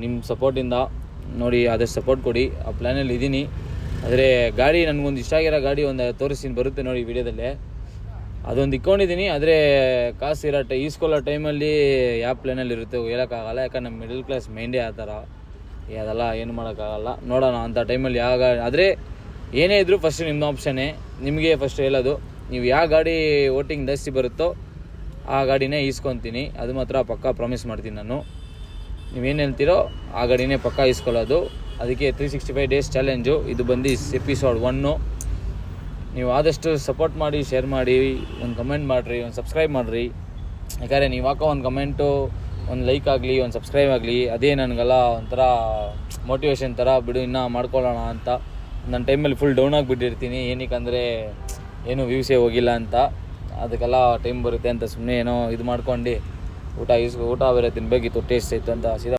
ನಿಮ್ಮ ಸಪೋರ್ಟಿಂದ ನೋಡಿ ಆದಷ್ಟು ಸಪೋರ್ಟ್ ಕೊಡಿ. ಆ ಪ್ಲ್ಯಾನಲ್ಲಿ ಇದ್ದೀನಿ. ಆದರೆ ಗಾಡಿ ನನಗೊಂದು ಇಷ್ಟ ಆಗಿರೋ ಗಾಡಿ ಒಂದು ತೋರಿಸ್ತೀನಿ, ಬರುತ್ತೆ ನೋಡಿ ವಿಡಿಯೋದಲ್ಲೇ. ಅದೊಂದು ಇಟ್ಕೊಂಡಿದ್ದೀನಿ. ಆದರೆ ಕಾಸು ಈಸ್ಕೊಳ್ಳೋ ಟೈಮಲ್ಲಿ ಯಾವ ಪ್ಲ್ಯಾನಲ್ಲಿ ಇರುತ್ತೆ ಹೇಳೋಕ್ಕಾಗಲ್ಲ. ಯಾಕಂದ್ರೆ ನಮ್ಮ ಮಿಡಲ್ ಕ್ಲಾಸ್ ಮೈಂಡೇ ಆ ಥರ. ಅದೆಲ್ಲ ಏನು ಮಾಡೋಕ್ಕಾಗಲ್ಲ. ನೋಡೋಣ ಅಂಥ ಟೈಮಲ್ಲಿ ಯಾವ ಗಾಡಿ ಆದರೆ ಏನೇ ಇದ್ದರೂ ಫಸ್ಟ್ ನಿಮ್ಮ ಆಪ್ಷನ್ನೇ. ನಿಮಗೆ ಫಸ್ಟ್ ಹೇಳೋದು, ನೀವು ಯಾವ ಗಾಡಿ ವೋಟಿಂಗ್ ಜಾಸ್ತಿ ಬರುತ್ತೋ ಆ ಗಾಡಿನೇ ಈಸ್ಕೊತೀನಿ. ಅದು ಮಾತ್ರ ಪಕ್ಕಾ ಪ್ರಾಮಿಸ್ ಮಾಡ್ತೀನಿ ನಾನು. ನೀವೇನು ಹೇಳ್ತೀರೋ ಆ ಗಾಡಿನೇ ಪಕ್ಕಾ ಈಸ್ಕೊಳ್ಳೋದು. ಅದಕ್ಕೆ 365 ಡೇಸ್ ಚಾಲೆಂಜು. ಇದು ಬಂದು ಎಪಿಸೋಡ್ 1. ನೀವು ಆದಷ್ಟು ಸಪೋರ್ಟ್ ಮಾಡಿ, ಶೇರ್ ಮಾಡಿ, ಒಂದು ಕಮೆಂಟ್ ಮಾಡಿರಿ, ಒಂದು ಸಬ್ಸ್ಕ್ರೈಬ್ ಮಾಡಿರಿ. ಯಾಕಂದರೆ ನೀವು ಹಾಕೋ ಒಂದು ಕಮೆಂಟು, ಒಂದು ಲೈಕ್ ಆಗಲಿ, ಒಂದು ಸಬ್ಸ್ಕ್ರೈಬ್ ಆಗಲಿ, ಅದೇ ನನಗೆಲ್ಲ ಒಂಥರ ಮೋಟಿವೇಶನ್ ಥರ. ಬಿಡು ಇನ್ನೂ ಮಾಡ್ಕೊಳ್ಳೋಣ ಅಂತ. ನನ್ನ ಟೈಮಲ್ಲಿ ಫುಲ್ ಡೌನ್ ಆಗಿಬಿಟ್ಟಿರ್ತೀನಿ. ಏನಕ್ಕೆ ಏನೂ ವ್ಯೂಸೇ ಹೋಗಿಲ್ಲ ಅಂತ. ಅದಕ್ಕೆಲ್ಲ ಟೈಮ್ ಬರುತ್ತೆ ಅಂತ ಸುಮ್ಮನೆ ಏನೋ ಇದು ಮಾಡ್ಕೊಂಡು ಊಟ ಬೇರೆ ತಿನ್ನಬೇಕಿತ್ತು, ಟೇಸ್ಟ್ ಇತ್ತು ಅಂತ ಸೀದಾ